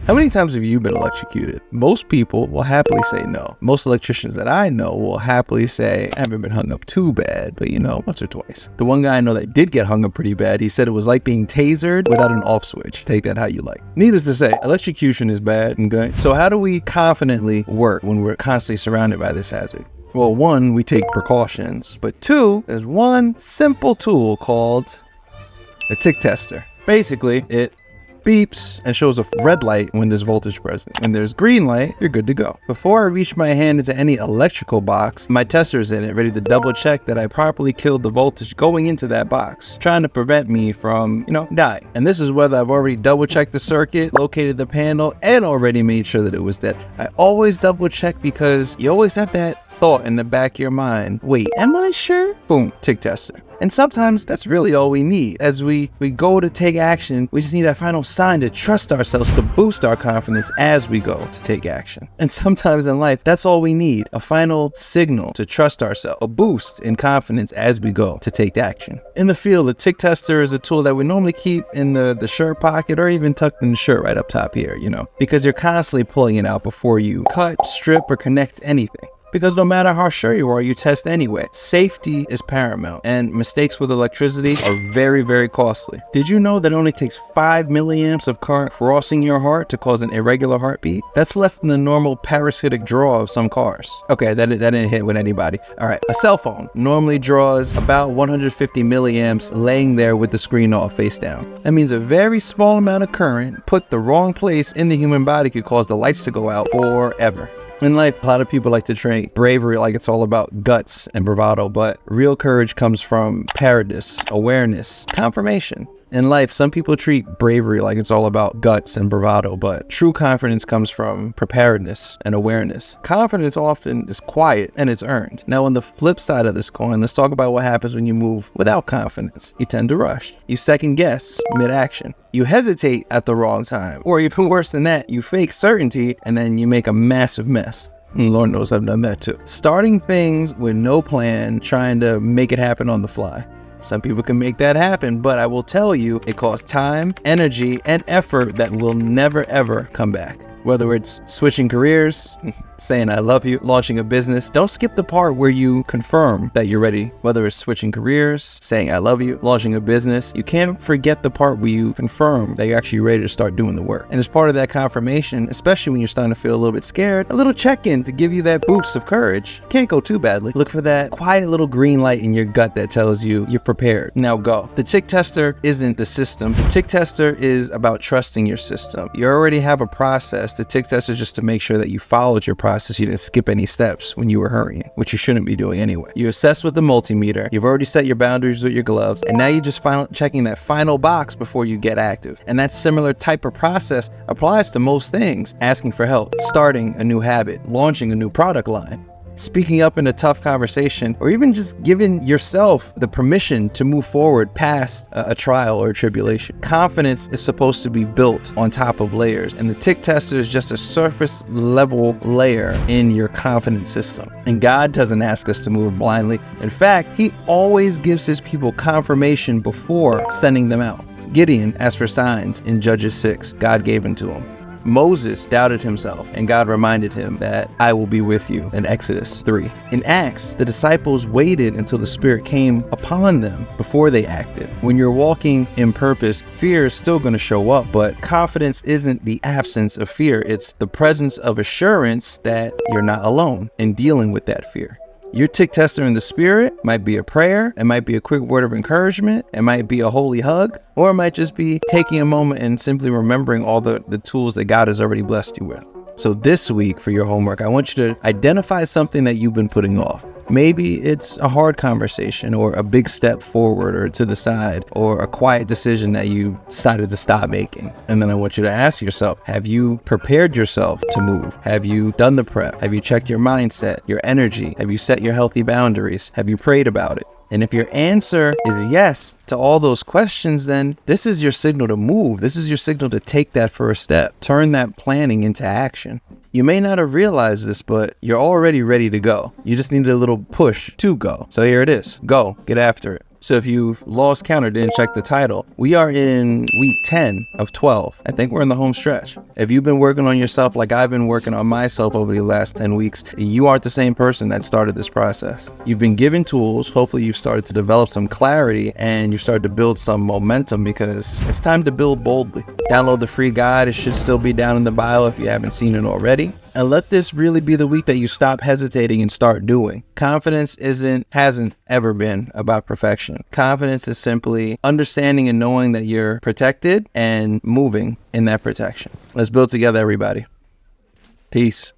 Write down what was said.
How many times have you been electrocuted? Most people will happily say no. Most electricians that I know will happily say, I haven't been hung up too bad, but once or twice. The one guy I know that did get hung up pretty bad, he said it was like being tasered without an off switch. Take that how you like. Needless to say, electrocution is bad and good. So how do we confidently work when we're constantly surrounded by this hazard? Well, one, we take precautions, but two, there's one simple tool called a tick tester. Basically, it beeps and shows a red light when there's voltage present. When there's green light, you're good to go. Before I reach my hand into any electrical box, my tester's in it, ready to double check that I properly killed the voltage going into that box, trying to prevent me from, dying. And this is whether I've already double checked the circuit, located the panel, and already made sure that it was dead. I always double check because you always have that thought in the back of your mind, wait, am I sure? Boom, tick tester. And sometimes that's really all we need. As we go to take action, we just need that final sign to trust ourselves, to boost our confidence as we go to take action. And sometimes in life, that's all we need, a final signal to trust ourselves, a boost in confidence as we go to take action. In the field, the tick tester is a tool that we normally keep in the shirt pocket or even tucked in the shirt right up top here, because you're constantly pulling it out before you cut, strip, or connect anything. Because no matter how sure you are, you test anyway. Safety is paramount, and mistakes with electricity are very, very costly. Did you know that it only takes 5 milliamps of current crossing your heart to cause an irregular heartbeat? That's less than the normal parasitic draw of some cars. Okay, that didn't hit with anybody. All right, a cell phone normally draws about 150 milliamps laying there with the screen off face down. That means a very small amount of current put the wrong place in the human body could cause the lights to go out forever. In life, a lot of people like to treat bravery like it's all about guts and bravado, but real courage comes from preparedness, awareness, confirmation. In life, some people treat bravery like it's all about guts and bravado, but true confidence comes from preparedness and awareness. Confidence often is quiet and it's earned. Now, on the flip side of this coin, let's talk about what happens when you move without confidence. You tend to rush. You second guess mid-action. You hesitate at the wrong time. Or even worse than that, you fake certainty and then you make a massive mess. Lord knows I've done that too. Starting things with no plan, trying to make it happen on the fly. Some people can make that happen, but I will tell you, it costs time, energy, and effort that will never ever come back. Whether it's switching careers, saying I love you, launching a business, don't skip the part where you confirm that you're ready. Whether it's switching careers, saying I love you, launching a business, you can't forget the part where you confirm that you're actually ready to start doing the work. And as part of that confirmation, especially when you're starting to feel a little bit scared, a little check-in to give you that boost of courage. Can't go too badly. Look for that quiet little green light in your gut that tells you you're prepared. Now go. The tick tester isn't the system. The tick tester is about trusting your system. You already have a process. The tick tester is just to make sure that you followed your process. You didn't skip any steps when you were hurrying, which you shouldn't be doing anyway. You assess with the multimeter. You've already set your boundaries with your gloves, and now you're just checking that final box before you get active. And that similar type of process applies to most things. Asking for help, starting a new habit, launching a new product line, speaking up in a tough conversation, or even just giving yourself the permission to move forward past a trial or a tribulation. Confidence is supposed to be built on top of layers, and the tick tester is just a surface level layer in your confidence system. And God doesn't ask us to move blindly. In fact, He always gives His people confirmation before sending them out. Gideon asked for signs in Judges 6. God gave them to him. Moses doubted himself, and God reminded him that I will be with you in Exodus 3. In Acts, the disciples waited until the Spirit came upon them before they acted. When you're walking in purpose, fear is still going to show up, but confidence isn't the absence of fear. It's the presence of assurance that you're not alone in dealing with that fear. Your tick tester in the Spirit might be a prayer, it might be a quick word of encouragement, it might be a holy hug, or it might just be taking a moment and simply remembering all the tools that God has already blessed you with. So this week for your homework, I want you to identify something that you've been putting off. Maybe it's a hard conversation or a big step forward or to the side or a quiet decision that you decided to stop making. And then I want you to ask yourself, have you prepared yourself to move? Have you done the prep? Have you checked your mindset, your energy? Have you set your healthy boundaries? Have you prayed about it? And if your answer is yes to all those questions, then this is your signal to move. This is your signal to take that first step. Turn that planning into action. You may not have realized this, but you're already ready to go. You just needed a little push to go. So here it is. Go. Get after it. So if you've lost count or didn't check the title, we are in week 10 of 12. I think we're in the home stretch. If you've been working on yourself like I've been working on myself over the last 10 weeks, you aren't the same person that started this process. You've been given tools. Hopefully you've started to develop some clarity and you started to build some momentum, because it's time to build boldly. Download the free guide. It should still be down in the bio if you haven't seen it already. And let this really be the week that you stop hesitating and start doing. Confidence hasn't ever been about perfection. Confidence is simply understanding and knowing that you're protected and moving in that protection. Let's build together, everybody. Peace.